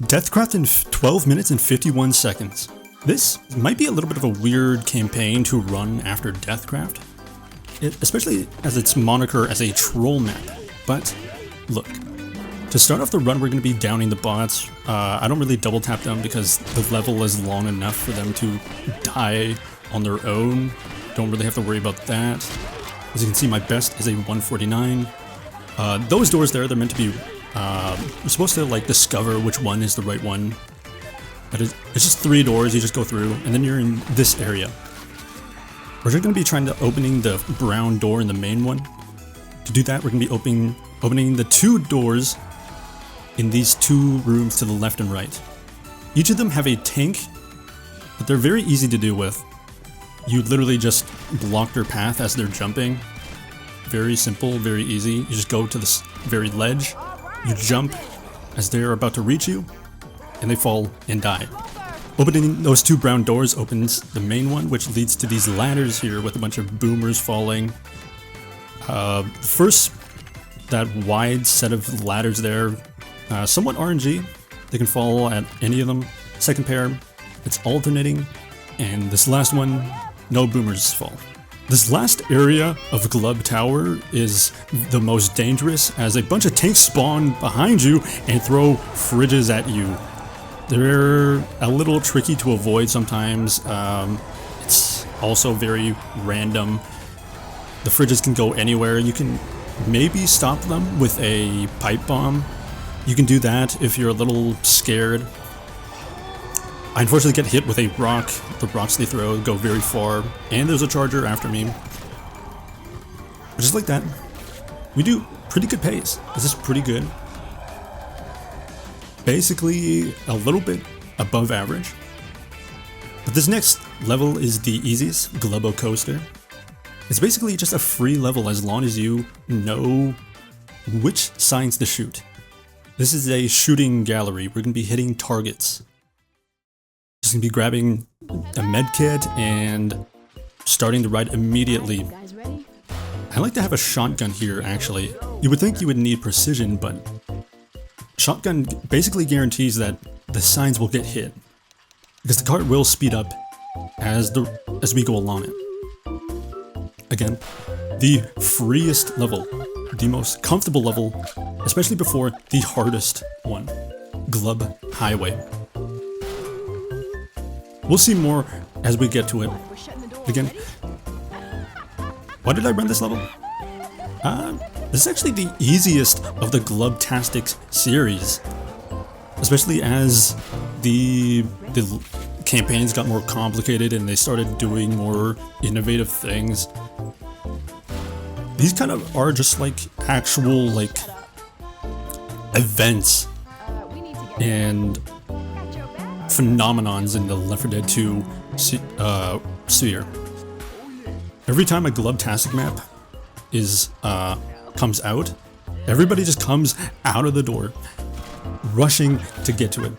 Deathcraft in 12 minutes and 51 seconds. This might be a little bit of a weird campaign to run after Deathcraft, especially as its moniker as a troll map. But look, to start off the run we're going to be downing the bots. I don't really double tap them because the level is long enough for them to die on their own. Don't really have to worry about that. As you can see, my best is a 149. Those doors there, they're meant to be you're supposed to like discover which one is the right one. But it's just 3 doors you just go through, and then you're in this area. We're just going to be trying to opening the brown door in the main one. To do that, we're going to be opening the 2 doors in these 2 rooms to the left and right. Each of them have a tank, but they're very easy to deal with. You literally just block their path as they're jumping. Very simple, very easy. You just go to this very ledge, you jump as they're about to reach you, and they fall and die. Opening those 2 brown doors opens the main one, which leads to these ladders here with a bunch of boomers falling. First, that wide set of ladders there, somewhat RNG. They can fall at any of them. Second pair, it's alternating. And this last one, no boomers fall. This last area of Glub Tower is the most dangerous, as a bunch of tanks spawn behind you and throw fridges at you. They're a little tricky to avoid sometimes. It's also very random. The fridges can go anywhere. You can maybe stop them with a pipe bomb. You can do that if you're a little scared. I unfortunately get hit with a rock. The rocks they throw go very far, and there's a charger after me. But just like that, we do pretty good pace. This is pretty good. Basically, a little bit above average. But this next level is the easiest, Glub-o-coaster. It's basically just a free level as long as you know which signs to shoot. This is a shooting gallery. We're going to be hitting targets. Just going to be grabbing a med kit and starting to ride immediately. I like to have a shotgun here, actually. You would think you would need precision, but shotgun basically guarantees that the signs will get hit, because the cart will speed up as we go along it. Again, the freest level, the most comfortable level, especially before the hardest one, Glub Highway. We'll see more as we get to it. Again, why did I run this level? This is actually the easiest of the glubtastic series, especially as the campaigns got more complicated and they started doing more innovative things. These kind of are just like actual like events and phenomenons in the L4D2 sphere. Every time a glubtastic map comes out, everybody just comes out of the door, rushing to get to it.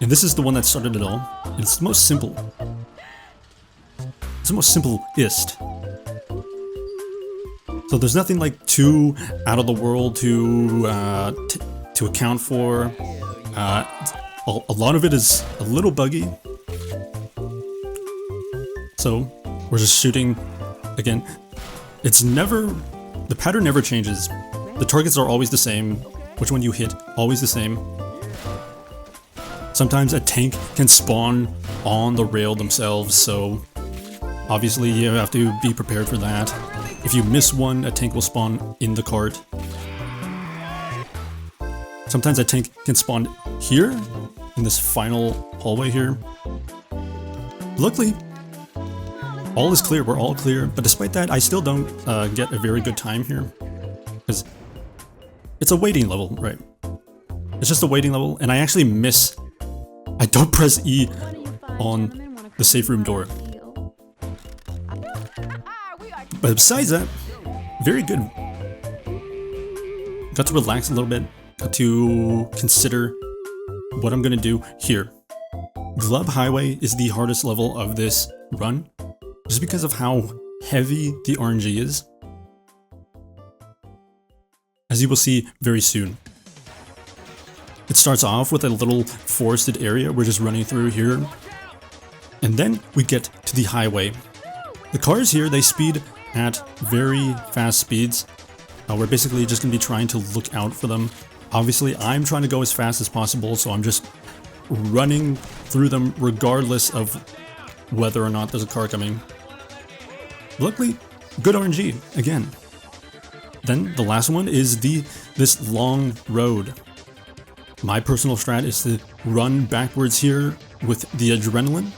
And this is the one that started it all. And it's the most simple. It's the most simplest. So there's nothing like too out of the world to account for. A lot of it is a little buggy. So we're just shooting. Again, the pattern never changes. The targets are always the same. Which one you hit, always the same. Sometimes a tank can spawn on the rail themselves, so obviously you have to be prepared for that. If you miss one, a tank will spawn in the cart. Sometimes a tank can spawn here, in this final hallway here. Luckily, all is clear, we're all clear, but despite that, I still don't get a very good time here. Because it's a waiting level, right? It's just a waiting level, and I actually miss. I don't press E on the safe room door. But besides that, very good. Got to relax a little bit, got to consider what I'm gonna do here. Glub Highway is the hardest level of this run, just because of how heavy the RNG is, as you will see very soon. It starts off with a little forested area we're just running through here. And then we get to the highway. The cars here, they speed at very fast speeds. We're basically just going to be trying to look out for them. Obviously, I'm trying to go as fast as possible, so I'm just running through them regardless of whether or not there's a car coming. Luckily, good RNG, again. Then the last one is this long road. My personal strat is to run backwards here with the adrenaline.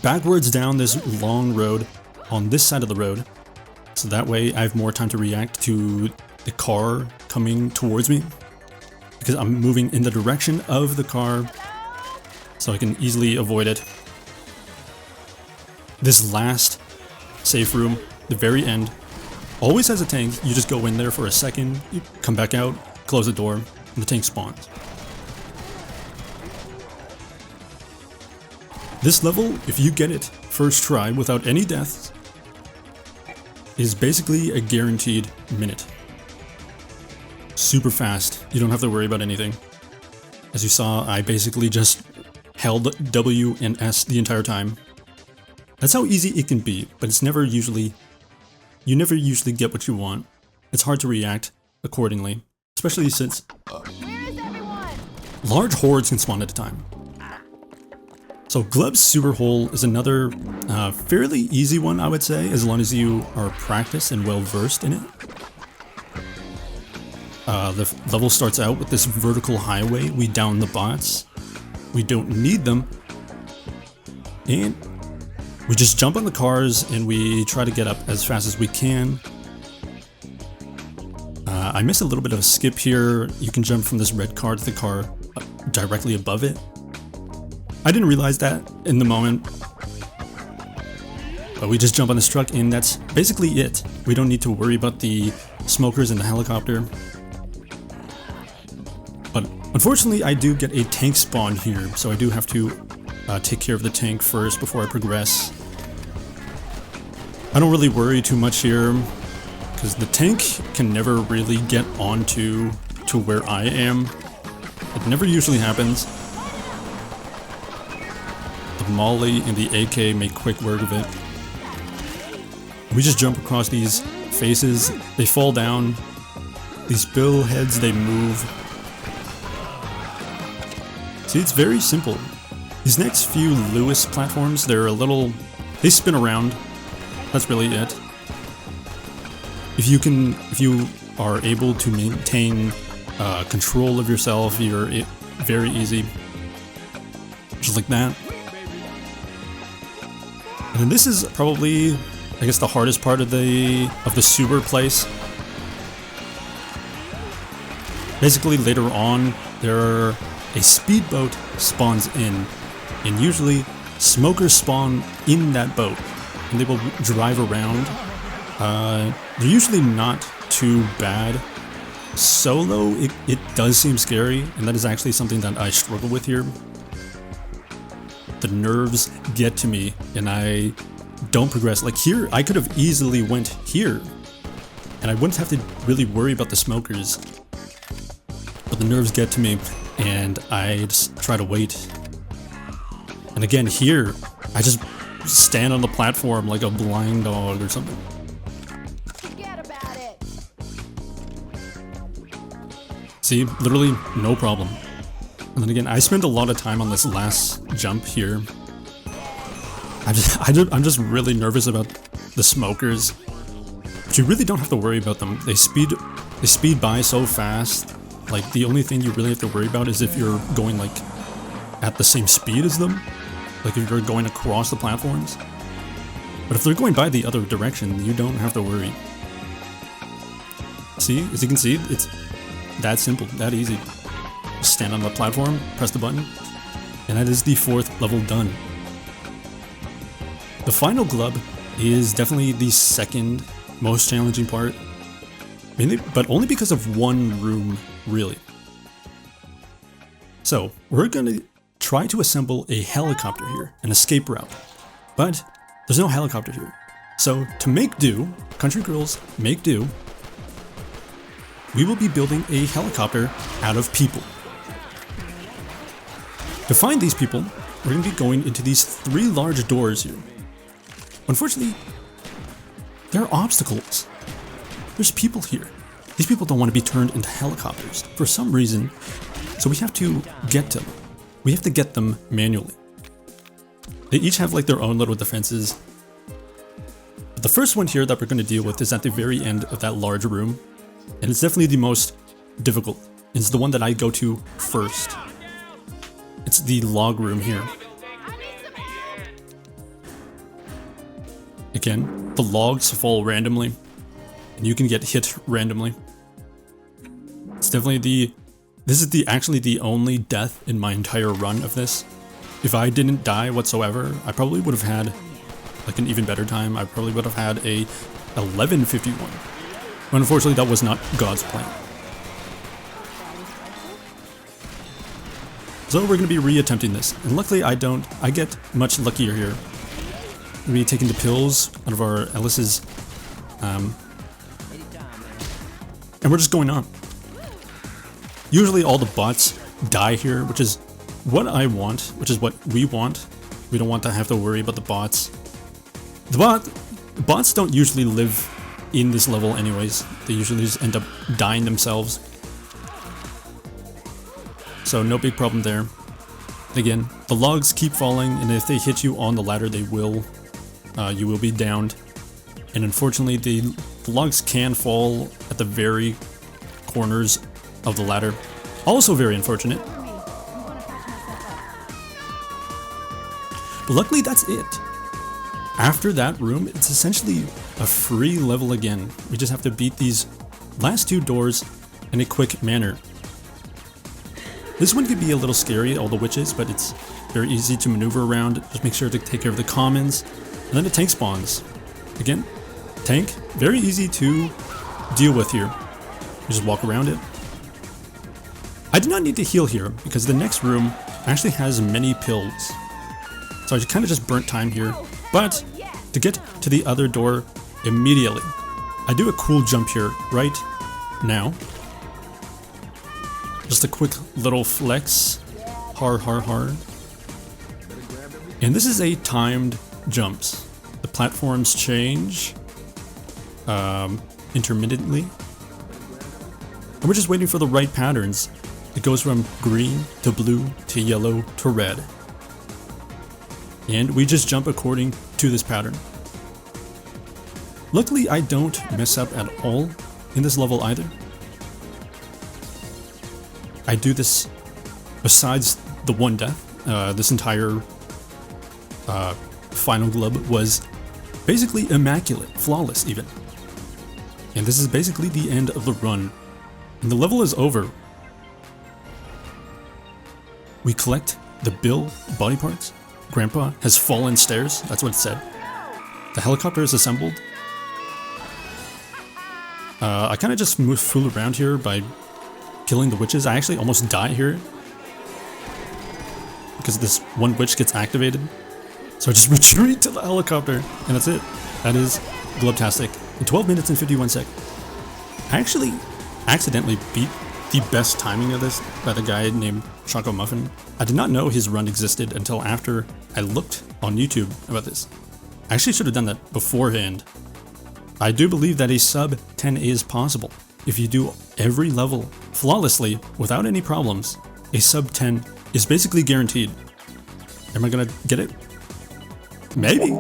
Backwards down this long road on this side of the road. So that way I have more time to react to the car coming towards me. Because I'm moving in the direction of the car, so I can easily avoid it. This last safe room, the very end, always has a tank. You just go in there for a second, you come back out, close the door, and the tank spawns. This level, if you get it first try without any deaths, is basically a guaranteed minute. Super fast, you don't have to worry about anything. As you saw, I basically just held W and S the entire time. That's how easy it can be, but it's never usually... You never usually get what you want. It's hard to react accordingly, especially since large hordes can spawn at a time. So Glub's Super Hole is another fairly easy one, I would say, as long as you are practiced and well versed in it. The level starts out with this vertical highway. We down the bots. We don't need them. And we just jump on the cars and we try to get up as fast as we can. I missed a little bit of a skip here. You can jump from this red car to the car directly above it. I didn't realize that in the moment. But we just jump on this truck and that's basically it. We don't need to worry about the smokers in the helicopter. But unfortunately I do get a tank spawn here, so I do have to take care of the tank first before I progress. I don't really worry too much here, because the tank can never really get onto where I am. It never usually happens. The Molly and the AK make quick work of it. We just jump across these faces, they fall down. These bill heads, they move. See, it's very simple. These next few Lewis platforms, they're a little... They spin around. That's really it. If you are able to maintain control of yourself, you're very easy. Just like that. And then this is probably, I guess, the hardest part of the super place. Basically, later on, a speedboat spawns in, and usually smokers spawn in that boat, and they will drive around. They're usually not too bad. Solo, it does seem scary, and that is actually something that I struggle with here. The nerves get to me, and I don't progress. Like here, I could have easily went here, and I wouldn't have to really worry about the smokers. But the nerves get to me, and I just try to wait. And again, here, I just stand on the platform like a blind dog or something. Forget about it. See, literally no problem. And then again, I spent a lot of time on this last jump here. I'm just really nervous about the smokers. But you really don't have to worry about them. They speed by so fast. Like, the only thing you really have to worry about is if you're going, like, at the same speed as them. Like, if you're going across the platforms. But if they're going by the other direction, you don't have to worry. See? As you can see, it's that simple, that easy. Just stand on the platform, press the button, and that is the 4th level done. The Final Glub is definitely the second most challenging part. Mainly, but only because of one room, really. So, we're gonna try to assemble a helicopter here, an escape route. But there's no helicopter here. So, to make do, country girls make do, we will be building a helicopter out of people. To find these people, we're going to be going into these 3 large doors here. Unfortunately, there are obstacles. There's people here. These people don't want to be turned into helicopters for some reason, so we have to get them. We have to get them manually. They each have like their own little defenses. But the first one here that we're going to deal with is at the very end of that large room, and it's definitely the most difficult. It's the one that I go to first. It's the log room here. Again, the logs fall randomly, and you can get hit randomly. It's definitely this is actually the only death in my entire run of this. If I didn't die whatsoever, I probably would have had like an even better time. I probably would have had a 11:51. But unfortunately, that was not God's plan. So we're going to be re-attempting this, and luckily I get much luckier here. We're going to be taking the pills out of our Ellis's, and we're just going on. Usually all the bots die here, which is what I want, which is what we want. We don't want to have to worry about the bots. The bots don't usually live in this level anyways. They usually just end up dying themselves. So no big problem there. Again, the logs keep falling, and if they hit you on the ladder, they will, you will be downed. And unfortunately, the logs can fall at the very corners of the ladder. Also very unfortunate. But luckily, that's it. After that room, it's essentially a free level again. We just have to beat these last 2 doors in a quick manner. This one could be a little scary, all the witches, but it's very easy to maneuver around. Just make sure to take care of the commons. And then the tank spawns. Again, tank, very easy to deal with here. You just walk around it. I do not need to heal here, because the next room actually has many pills. So I kind of just burnt time here. But to get to the other door immediately, I do a cool jump here right now. Just a quick little flex. Har har har. And this is a timed jumps. The platforms change intermittently. And we're just waiting for the right patterns. It goes from green to blue to yellow to red. And we just jump according to this pattern. Luckily, I don't mess up at all in this level either. I do this besides the one death. This entire Final Glub was basically immaculate, flawless even. And this is basically the end of the run. And the level is over. We collect the Bill body parts. Grandpa has fallen stairs, that's what it said. The helicopter is assembled. I kind of just fool around here by killing the witches. I actually almost die here because this one witch gets activated. So I just retreat to the helicopter, and that's it. That is glubtastic in 12 minutes and 51 seconds. I actually accidentally beat the best timing of this by the guy named Chocomuffin. I did not know his run existed until after I looked on YouTube about this. I actually should have done that beforehand. I do believe that a sub 10 is possible. If you do every level flawlessly without any problems, a sub 10 is basically guaranteed. Am I gonna get it? Maybe.